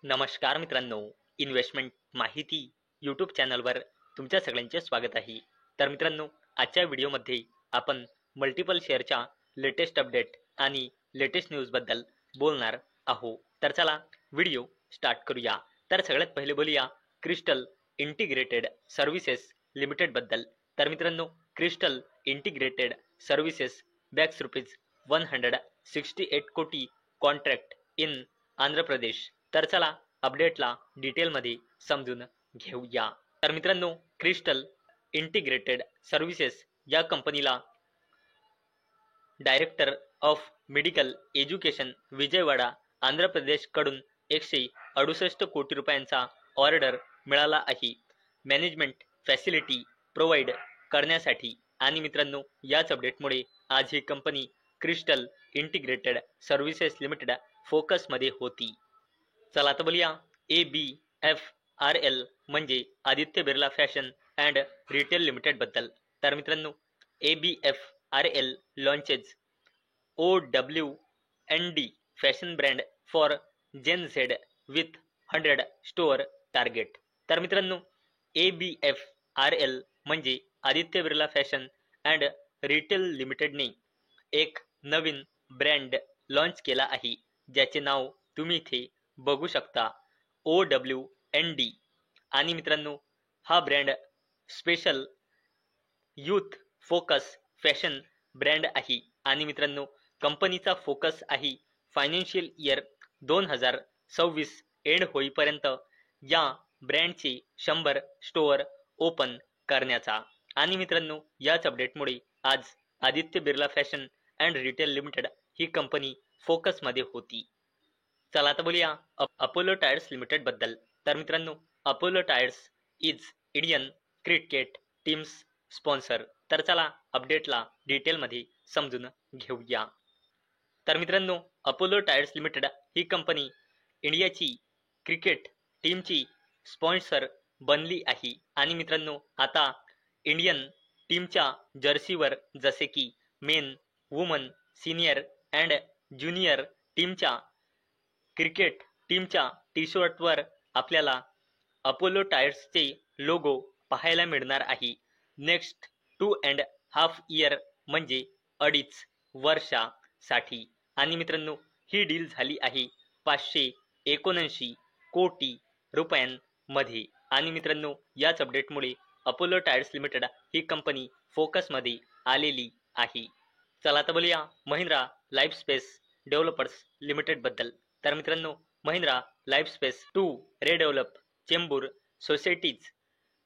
नमस्कार मित्रांनो, इन्व्हेस्टमेंट माहिती यूट्यूब चॅनलवर तुमच्या सगळ्यांचे स्वागत आहे. तर मित्रांनो, आजच्या व्हिडिओमध्ये आपण मल्टिपल शेअरच्या लेटेस्ट अपडेट आणि लेटेस्ट न्यूजबद्दल बोलणार आहोत. तर चला व्हिडिओ स्टार्ट करूया. तर सगळ्यात पहिले बोलूया क्रिस्टल इंटिग्रेटेड सर्व्हिसेस लिमिटेडबद्दल. तर मित्रांनो, क्रिस्टल इंटिग्रेटेड सर्व्हिसेस बॅक्स ₹168 कोटी कॉन्ट्रॅक्ट इन आंध्र प्रदेश. तर चला अपडेटला डिटेलमध्ये समजून घेऊया. तर मित्रांनो, क्रिस्टल इंटिग्रेटेड सर्व्हिसेस या कंपनीला director of medical education Vijayawada Andhra Pradesh कडून 168 कोटी रुपयांचा ऑर्डर मिळाला आहे मॅनेजमेंट फॅसिलिटी प्रोव्हाइड करण्यासाठी. आणि मित्रांनो, याच अपडेटमुळे आज ही company crystal integrated services limited फोकसमध्ये होती. चला आता बोलूया ABFRL म्हणजे Aditya Birla fashion and retail limited बद्दल. तर मित्रांनो, ABFRL launches OWND fashion brand for gen Z with 100 store target. तर मित्रांनो, ABFRL म्हणजे Aditya Birla fashion and retail लिमिटेडने एक नवीन ब्रँड लॉन्च केला आहे, ज्याचे नाव तुम्ही इथे बघू शकता, OWND. आणि मित्रांनो, हा brand special youth focus fashion brand आहे. आणि मित्रांनो, कंपनीचा फोकस आहे फायनान्शियल इयर 2026 एंड होईपर्यंत या ब्रँडचे 100 स्टोअर ओपन करण्याचा. आणि मित्रांनो, याच अपडेटमुळे आज Aditya Birla fashion and retail limited ही कंपनी फोकसमध्ये होती. चला आता बोलूया अपोलो टायर्स लिमिटेड बद्दल. तर मित्रांनो, Apollo tyres is Indian cricket teams sponsor. तर चला अपडेटला डिटेलमध्ये समजून घेऊया. तर मित्रांनो, अपोलो टायर्स लिमिटेड ही कंपनी इंडियाची क्रिकेट टीमची स्पॉन्सर बनली आहे. आणि मित्रांनो, आता इंडियन टीमच्या जर्सीवर जसे की main, woman, senior and junior टीमच्या क्रिकेट टीमच्या टी शर्टवर आपल्याला अपोलो टायर्सचे लोगो पाहायला मिळणार आहे. नेक्स्ट 2.5 इयर म्हणजे 2.5 वर्षासाठी. आणि मित्रांनो, ही डील झाली आहे 579 कोटी रुपयांमध्ये. आणि मित्रांनो, याच अपडेटमुळे अपोलो टायर्स लिमिटेड ही कंपनी फोकसमध्ये आलेली आहे. चला आता बोलूया महिंद्रा लाईफस्पेस डेव्हलपर्स लिमिटेड बद्दल. तर मित्रांनो, Mahindra lifespace to redevelop Chembur societies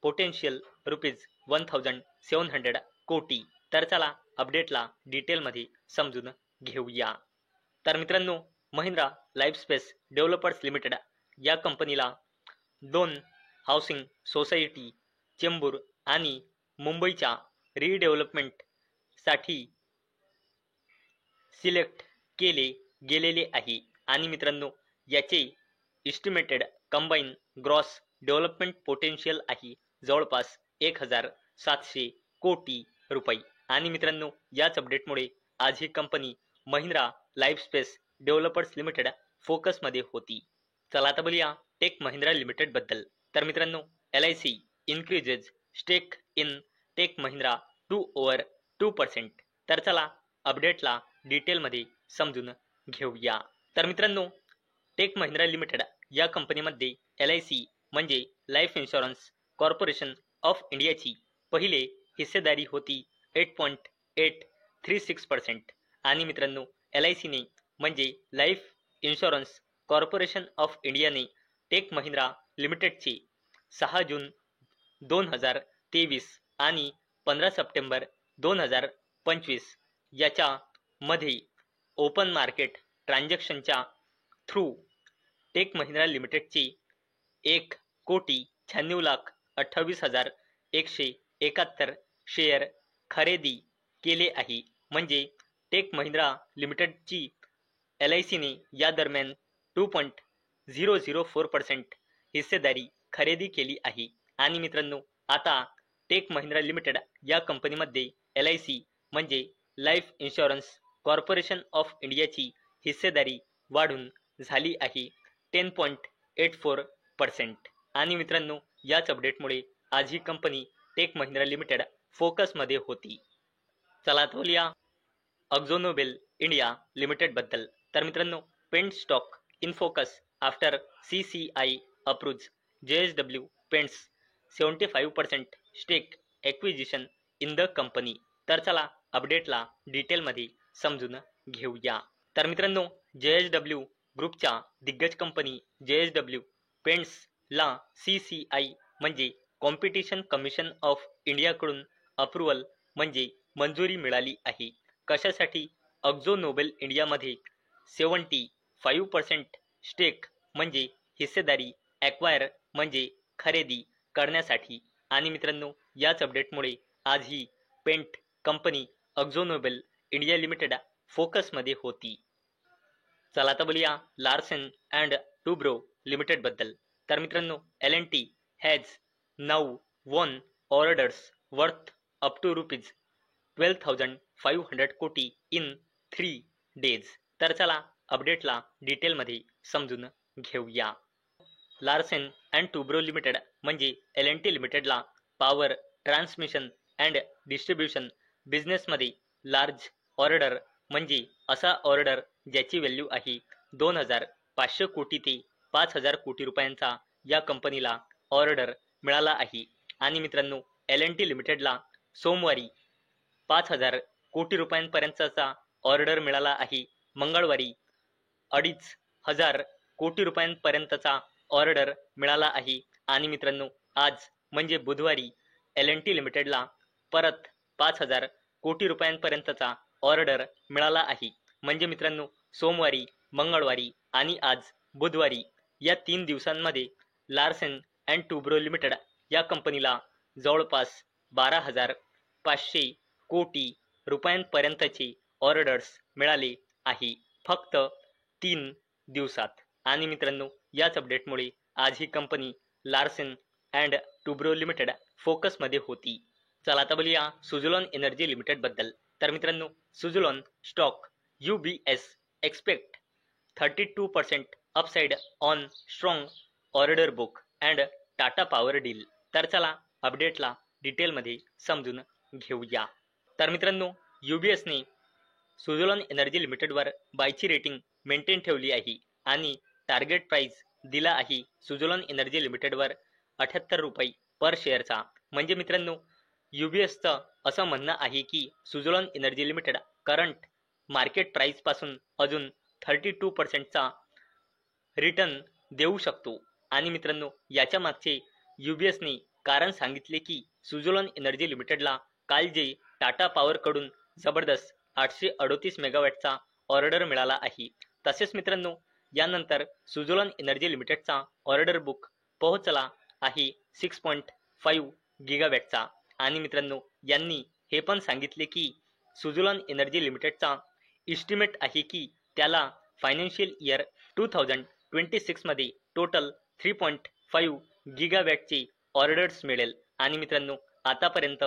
potential ₹1700 कोटी. तर चला अपडेटला डिटेलमध्ये समजून घेऊया. तर मित्रांनो, महिंद्रा लाईफस्पेस डेव्हलपर्स लिमिटेड या कंपनीला 2 हाऊसिंग सोसायटी चेंबूर आणि मुंबईच्या रिडेव्हलपमेंटसाठी सिलेक्ट केले गेलेले आहे. आणि मित्रांनो, याचे estimated combine gross development potential आहे जवळपास 1700 कोटी रुपये. आणि मित्रांनो, याच अपडेटमुळे आज ही कंपनी महिंद्रा लाईफस्पेस डेव्हलपर्स लिमिटेड फोकसमध्ये होती. चला आता बोलूया टेक महिंद्रा लिमिटेड बद्दल. तर मित्रांनो, LIC increases stake in Tech Mahindra to over 2%. तर चला अपडेटला डिटेलमध्ये समजून घेऊया. तर मित्रांनो, टेक महिंद्रा लिमिटेड या कंपनीमध्ये LIC म्हणजे लाईफ इन्शुरन्स कॉर्पोरेशन ऑफ इंडियाची पहिले हिस्सेदारी होती 8.836%. आणि मित्रांनो, LICने म्हणजे लाईफ इन्शुरन्स कॉर्पोरेशन ऑफ इंडियाने टेक महिंद्रा लिमिटेडचे 6 जून 2023 आणि 15 सप्टेंबर 2025 याच्या मध्ये ओपन मार्केट ट्रान्झॅक्शनच्या थ्रू टेक महिंद्रा लिमिटेडचे 1,96,28,171 शेअर खरेदी केले आहे. म्हणजे टेक महिंद्रा लिमिटेडची LICने या दरम्यान 2.004% हिस्सेदारी खरेदी केली आहे. आणि मित्रांनो, आता टेक महिंद्रा लिमिटेड या कंपनीमध्ये LIC म्हणजे लाईफ इन्शुरन्स कॉर्पोरेशन ऑफ इंडियाची हिस्सेदारी वाढून झाली आहे 0.84%. आणि मित्रांनो, याच अपडेटमुळे आज ही कंपनी टेक महिंद्रा लिमिटेड फोकसमध्ये होती. चला आता बोलूया अक्झो नोबेल इंडिया लिमिटेड बद्दल. तर मित्रांनो, paint stock in focus after CCI approves JSW paints 75% stake acquisition in the company. तर चला अपडेटला डिटेलमध्ये समजून घेऊया. तर मित्रांनो, JSW ग्रुपच्या दिग्गज कंपनी JSW पेंट्सला CCI म्हणजे कॉम्पिटिशन कमिशन ऑफ इंडियाकडून अप्रूव्हल म्हणजे मंजुरी मिळाली आहे. कशासाठी? अक्झो नोबेल इंडियामध्ये 75% स्टेक म्हणजे हिस्सेदारी ॲक्वायर म्हणजे खरेदी करण्यासाठी. आणि मित्रांनो, याच अपडेटमुळे आज ही paint company Akzo Nobel India limited फोकसमध्ये होती. चला आता बोलूया लार्सन अँड टुब्रो लिमिटेड बद्दल. तर मित्रांनो, L&T has now won orders worth up to ₹12,500 crore in 3 days. तर चला अपडेटला डिटेलमध्ये समजून घेऊया. लार्सन अँड टुब्रो लिमिटेड म्हणजे L&T लिमिटेडला पॉवर ट्रान्समिशन अँड डिस्ट्रीब्युशन बिझनेसमध्ये लार्ज ऑर्डर म्हणजे असा ऑर्डर ज्याची व्हॅल्यू आहे 2,500 कोटी ते 5,000 कोटी रुपयांचा या कंपनीला ऑर्डर मिळाला आहे. आणि मित्रांनो, L&T लिमिटेडला सोमवारी 5,000 कोटी रुपयांपर्यंतचा ऑर्डर मिळाला आहे. मंगळवारी 2,500 कोटी रुपयांपर्यंतचा ऑर्डर मिळाला आहे. आणि मित्रांनो, आज म्हणजे बुधवारी L&T लिमिटेडला परत 5,000 कोटी रुपयांपर्यंतचा ऑर्डर मिळाला आहे. म्हणजे मित्रांनो, सोमवारी, मंगळवारी आणि आज बुधवारी या 3 दिवसांमध्ये लार्सन अँड टुब्रो लिमिटेड या कंपनीला जवळपास 12,500 कोटी रुपयांपर्यंतचे ऑर्डर्स मिळाले आहे फक्त 3 दिवसात. आणि मित्रांनो, याच अपडेटमुळे आज ही company Larsen and Toubro limited फोकसमध्ये होती. चला आता बोलूया सुझलॉन एनर्जी लिमिटेड बद्दल. तर मित्रांनो, Suzlon stock UBS expect 32% upside on strong order book and Tata power deal. तर चला अपडेटला डिटेलमध्ये समजून घेऊया. तर मित्रांनो, UBSने सुझलॉन एनर्जी लिमिटेडवर बायची रेटिंग मेंटेन ठेवली आहे आणि टार्गेट प्राइस दिला आहे सुझलॉन एनर्जी लिमिटेडवर 78 रुपये पर शेअरचा. म्हणजे मित्रांनो, UBSचं असं म्हणणं आहे की Suzlon energy limited current market प्राइसपासून अजून 32%चा रिटर्न देऊ शकतो. आणि मित्रांनो, याच्या मागचे UBSने कारण सांगितले की सुझलॉन एनर्जी लिमिटेडला काल जे टाटा पॉवरकडून जबरदस्त 838 मेगावॅटचा ऑर्डर मिळाला आहे. तसेच मित्रांनो, यानंतर सुझलॉन एनर्जी लिमिटेडचा ऑर्डर बुक पोहोचला आहे 6.5 गिगावॅटचा. आणि मित्रांनो, यांनी हे पण सांगितले की सुझलॉन एनर्जी लिमिटेडचा इस्टिमेट आहे की त्याला फायनान्शियल इयर 2026 मध्ये टोटल 3.5 गिगावॅटचे ऑर्डर्स मिळेल. आणि मित्रांनो, आतापर्यंत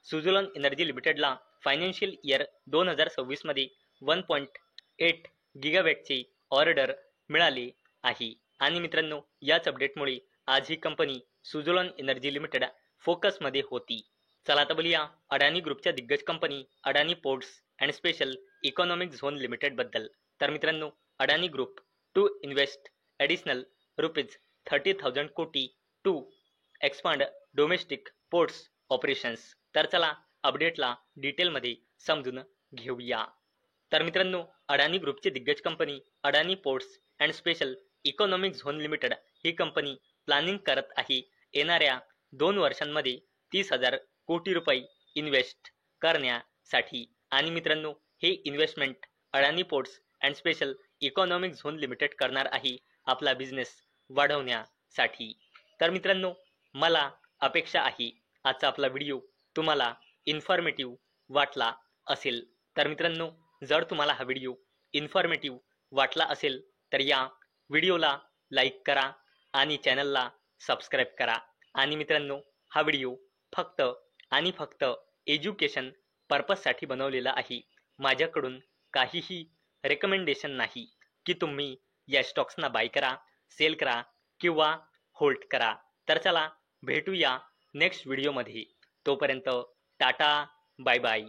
सुझलॉन एनर्जी लिमिटेडला फायनान्शियल इयर 2026 मध्ये 1.8 गिगावॅटचे ऑर्डर मिळाले आहे. आणि मित्रांनो, याच अपडेटमुळे आज ही कंपनी सुझलॉन एनर्जी लिमिटेड फोकसमध्ये होती. चला आता बोलूया अडानी ग्रुपच्या दिग्गज कंपनी Adani Ports and Special Economic Zone Limited बद्दल. तर मित्रांनो, Adani group to invest additional ₹30,000 crore to expand domestic ports operations. तर चला अपडेटला डिटेलमध्ये समजून घेऊया. तर मित्रांनो, अडानी ग्रुपची दिग्गज कंपनी Adani Ports and Special Economic Zone limited ही कंपनी प्लॅनिंग करत आहे येणाऱ्या 2 वर्षांमध्ये 30,000 कोटी रुपये इन्व्हेस्ट करण्यासाठी. आणि मित्रांनो, हे investment Adani Ports and Special Economic Zone limited करणार आहे आपला बिझनेस वाढवण्यासाठी. तर मित्रांनो, मला अपेक्षा आहे आजचा आपला व्हिडिओ तुम्हाला इन्फॉर्मेटिव्ह वाटला असेल. तर मित्रांनो, जर तुम्हाला हा व्हिडिओ इन्फॉर्मेटिव्ह वाटला असेल तर या व्हिडिओला लाईक करा आणि चॅनलला सबस्क्राईब करा. आणि मित्रांनो, हा व्हिडिओ फक्त आणि फक्त एज्युकेशन पर्पजसाठी बनवलेला आहे. माझ्याकडून काहीही रेकमेंडेशन नाही की तुम्ही या स्टॉक्सना बाय करा, सेल करा किंवा होल्ड करा. तर चला भेटूया नेक्स्ट व्हिडिओमध्ये. तोपर्यंत टाटा, बाय बाय.